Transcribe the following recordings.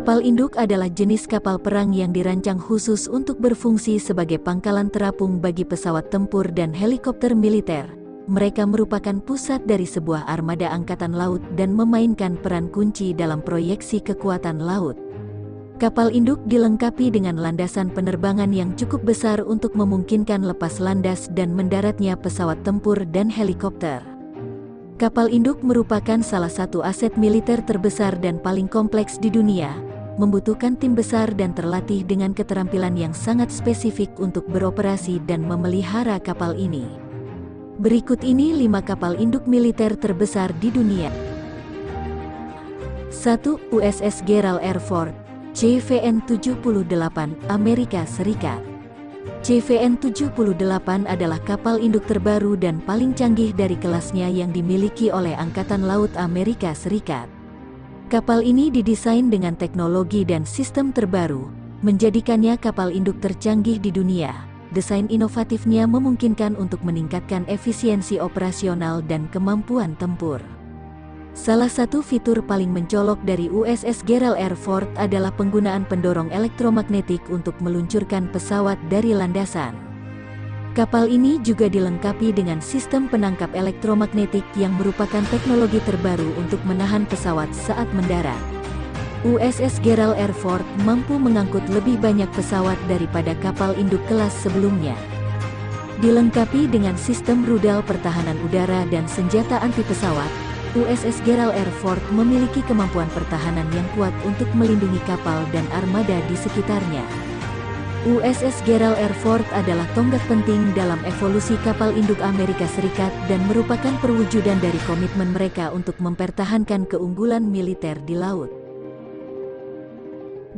Kapal induk adalah jenis kapal perang yang dirancang khusus untuk berfungsi sebagai pangkalan terapung bagi pesawat tempur dan helikopter militer. Mereka merupakan pusat dari sebuah armada angkatan laut dan memainkan peran kunci dalam proyeksi kekuatan laut. Kapal induk dilengkapi dengan landasan penerbangan yang cukup besar untuk memungkinkan lepas landas dan mendaratnya pesawat tempur dan helikopter. Kapal induk merupakan salah satu aset militer terbesar dan paling kompleks di dunia, membutuhkan tim besar dan terlatih dengan keterampilan yang sangat spesifik untuk beroperasi dan memelihara kapal ini. Berikut ini 5 kapal induk militer terbesar di dunia. 1. USS Gerald R. Ford, CVN-78, Amerika Serikat. CVN-78 adalah kapal induk terbaru dan paling canggih dari kelasnya yang dimiliki oleh Angkatan Laut Amerika Serikat. Kapal ini didesain dengan teknologi dan sistem terbaru, menjadikannya kapal induk tercanggih di dunia. Desain inovatifnya memungkinkan untuk meningkatkan efisiensi operasional dan kemampuan tempur. Salah satu fitur paling mencolok dari USS Gerald R. Ford adalah penggunaan pendorong elektromagnetik untuk meluncurkan pesawat dari landasan. Kapal ini juga dilengkapi dengan sistem penangkap elektromagnetik yang merupakan teknologi terbaru untuk menahan pesawat saat mendarat. USS Gerald R. Ford mampu mengangkut lebih banyak pesawat daripada kapal induk kelas sebelumnya. Dilengkapi dengan sistem rudal pertahanan udara dan senjata anti pesawat, USS Gerald R. Ford memiliki kemampuan pertahanan yang kuat untuk melindungi kapal dan armada di sekitarnya. USS Gerald R. Ford adalah tonggak penting dalam evolusi kapal induk Amerika Serikat dan merupakan perwujudan dari komitmen mereka untuk mempertahankan keunggulan militer di laut.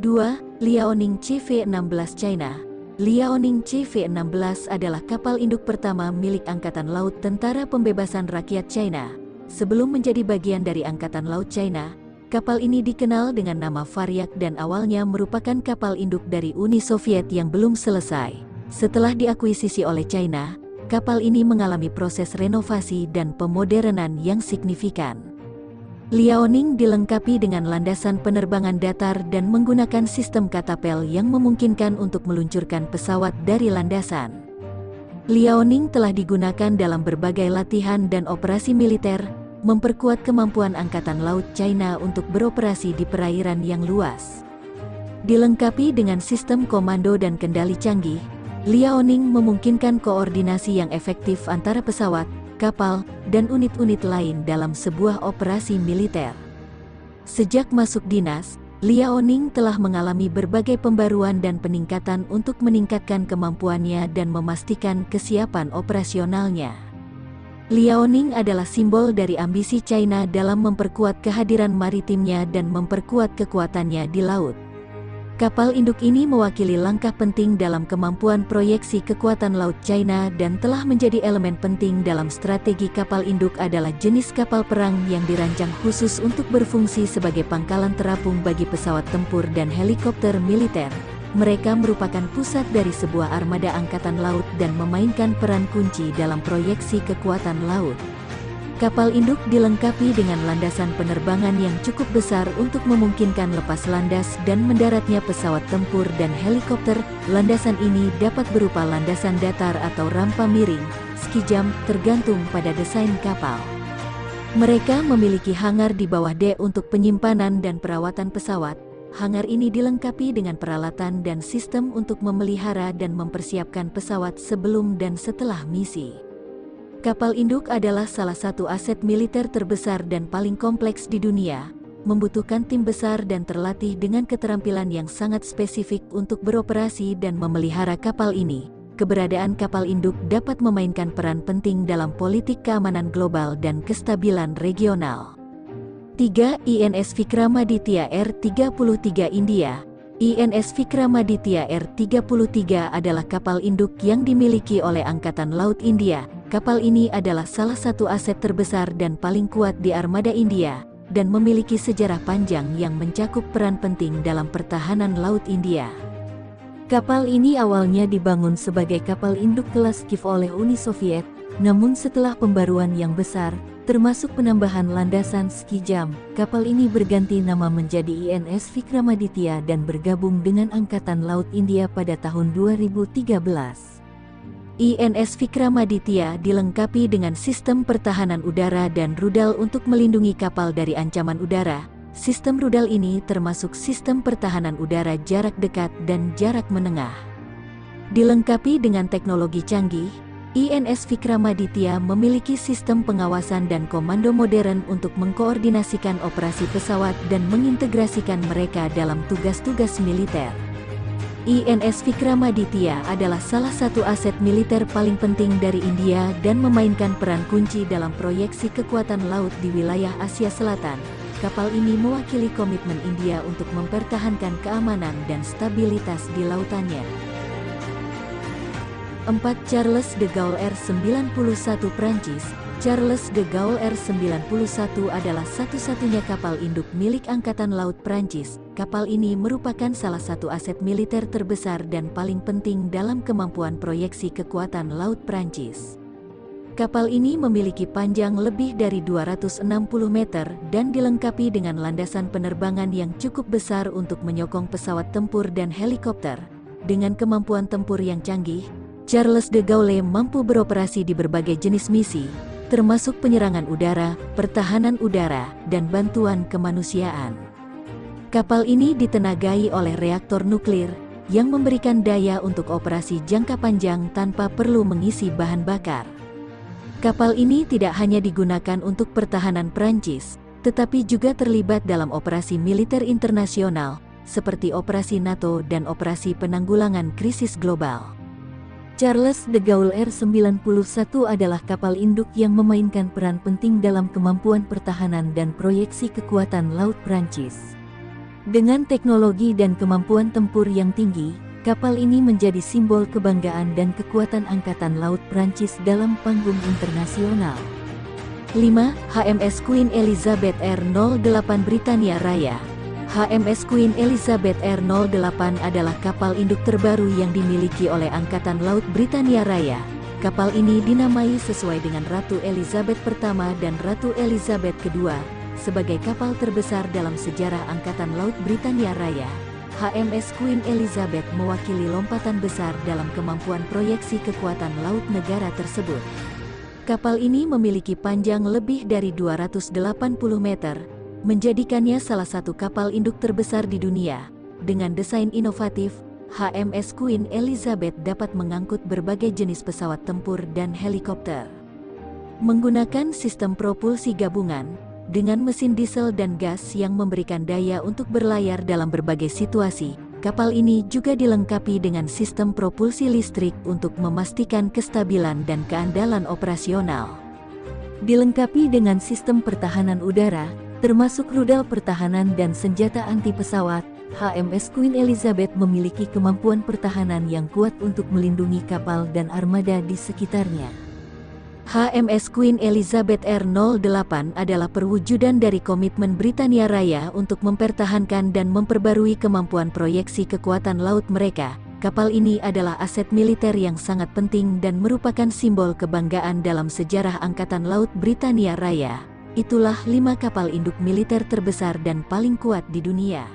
2. Liaoning CV-16 China. Liaoning CV-16 adalah kapal induk pertama milik Angkatan Laut Tentara Pembebasan Rakyat China. Sebelum menjadi bagian dari Angkatan Laut China, kapal ini dikenal dengan nama Varyak dan awalnya merupakan kapal induk dari Uni Soviet yang belum selesai. Setelah diakuisisi oleh China, kapal ini mengalami proses renovasi dan pemodernan yang signifikan. Liaoning dilengkapi dengan landasan penerbangan datar dan menggunakan sistem katapel yang memungkinkan untuk meluncurkan pesawat dari landasan. Liaoning telah digunakan dalam berbagai latihan dan operasi militer, memperkuat kemampuan Angkatan Laut China untuk beroperasi di perairan yang luas. Dilengkapi dengan sistem komando dan kendali canggih, Liaoning memungkinkan koordinasi yang efektif antara pesawat, kapal, dan unit-unit lain dalam sebuah operasi militer. Sejak masuk dinas, Liaoning telah mengalami berbagai pembaruan dan peningkatan untuk meningkatkan kemampuannya dan memastikan kesiapan operasionalnya. Liaoning adalah simbol dari ambisi China dalam memperkuat kehadiran maritimnya dan memperkuat kekuatannya di laut. Kapal induk ini mewakili langkah penting dalam kemampuan proyeksi kekuatan laut China dan telah menjadi elemen penting dalam strategi kapal induk adalah jenis kapal perang yang dirancang khusus untuk berfungsi sebagai pangkalan terapung bagi pesawat tempur dan helikopter militer. Mereka merupakan pusat dari sebuah armada angkatan laut dan memainkan peran kunci dalam proyeksi kekuatan laut. Kapal induk dilengkapi dengan landasan penerbangan yang cukup besar untuk memungkinkan lepas landas dan mendaratnya pesawat tempur dan helikopter. Landasan ini dapat berupa landasan datar atau rampa miring, ski jump, tergantung pada desain kapal. Mereka memiliki hangar di bawah dek untuk penyimpanan dan perawatan pesawat. Hangar ini dilengkapi dengan peralatan dan sistem untuk memelihara dan mempersiapkan pesawat sebelum dan setelah misi. Kapal induk adalah salah satu aset militer terbesar dan paling kompleks di dunia, membutuhkan tim besar dan terlatih dengan keterampilan yang sangat spesifik untuk beroperasi dan memelihara kapal ini. Keberadaan kapal induk dapat memainkan peran penting dalam politik keamanan global dan kestabilan regional. 3. INS Vikramaditya R-33 India. INS Vikramaditya R-33 adalah kapal induk yang dimiliki oleh Angkatan Laut India. Kapal ini adalah salah satu aset terbesar dan paling kuat di armada India, dan memiliki sejarah panjang yang mencakup peran penting dalam pertahanan laut India. Kapal ini awalnya dibangun sebagai kapal induk kelas Kiev oleh Uni Soviet, Namun setelah pembaruan yang besar, termasuk penambahan landasan ski jump, kapal ini berganti nama menjadi INS Vikramaditya dan bergabung dengan Angkatan Laut India pada tahun 2013. INS Vikramaditya dilengkapi dengan sistem pertahanan udara dan rudal untuk melindungi kapal dari ancaman udara. Sistem rudal ini termasuk sistem pertahanan udara jarak dekat dan jarak menengah. Dilengkapi dengan teknologi canggih, INS Vikramaditya memiliki sistem pengawasan dan komando modern untuk mengkoordinasikan operasi pesawat dan mengintegrasikan mereka dalam tugas-tugas militer. INS Vikramaditya adalah salah satu aset militer paling penting dari India dan memainkan peran kunci dalam proyeksi kekuatan laut di wilayah Asia Selatan. Kapal ini mewakili komitmen India untuk mempertahankan keamanan dan stabilitas di lautannya. 4. Charles de Gaulle R91 Prancis. Charles de Gaulle R91 adalah satu-satunya kapal induk milik Angkatan Laut Prancis. Kapal ini merupakan salah satu aset militer terbesar dan paling penting dalam kemampuan proyeksi kekuatan laut Prancis. Kapal ini memiliki panjang lebih dari 260 meter dan dilengkapi dengan landasan penerbangan yang cukup besar untuk menyokong pesawat tempur dan helikopter. Dengan kemampuan tempur yang canggih, Charles de Gaulle mampu beroperasi di berbagai jenis misi, termasuk penyerangan udara, pertahanan udara, dan bantuan kemanusiaan. Kapal ini ditenagai oleh reaktor nuklir, yang memberikan daya untuk operasi jangka panjang tanpa perlu mengisi bahan bakar. Kapal ini tidak hanya digunakan untuk pertahanan Prancis, tetapi juga terlibat dalam operasi militer internasional, seperti operasi NATO dan operasi penanggulangan krisis global. Charles de Gaulle R91 adalah kapal induk yang memainkan peran penting dalam kemampuan pertahanan dan proyeksi kekuatan laut Prancis. Dengan teknologi dan kemampuan tempur yang tinggi, kapal ini menjadi simbol kebanggaan dan kekuatan Angkatan Laut Prancis dalam panggung internasional. 5. HMS Queen Elizabeth R08 Britania Raya. HMS Queen Elizabeth R08 adalah kapal induk terbaru yang dimiliki oleh Angkatan Laut Britania Raya. Kapal ini dinamai sesuai dengan Ratu Elizabeth pertama dan Ratu Elizabeth kedua, sebagai kapal terbesar dalam sejarah Angkatan Laut Britania Raya. HMS Queen Elizabeth mewakili lompatan besar dalam kemampuan proyeksi kekuatan laut negara tersebut. Kapal ini memiliki panjang lebih dari 280 meter, menjadikannya salah satu kapal induk terbesar di dunia. Dengan desain inovatif, HMS Queen Elizabeth dapat mengangkut berbagai jenis pesawat tempur dan helikopter. Menggunakan sistem propulsi gabungan, dengan mesin diesel dan gas yang memberikan daya untuk berlayar dalam berbagai situasi, kapal ini juga dilengkapi dengan sistem propulsi listrik untuk memastikan kestabilan dan keandalan operasional. Dilengkapi dengan sistem pertahanan udara, termasuk rudal pertahanan dan senjata anti pesawat, HMS Queen Elizabeth memiliki kemampuan pertahanan yang kuat untuk melindungi kapal dan armada di sekitarnya. HMS Queen Elizabeth R08 adalah perwujudan dari komitmen Britania Raya untuk mempertahankan dan memperbarui kemampuan proyeksi kekuatan laut mereka. Kapal ini adalah aset militer yang sangat penting dan merupakan simbol kebanggaan dalam sejarah Angkatan Laut Britania Raya. Itulah 5 kapal induk militer terbesar dan paling kuat di dunia.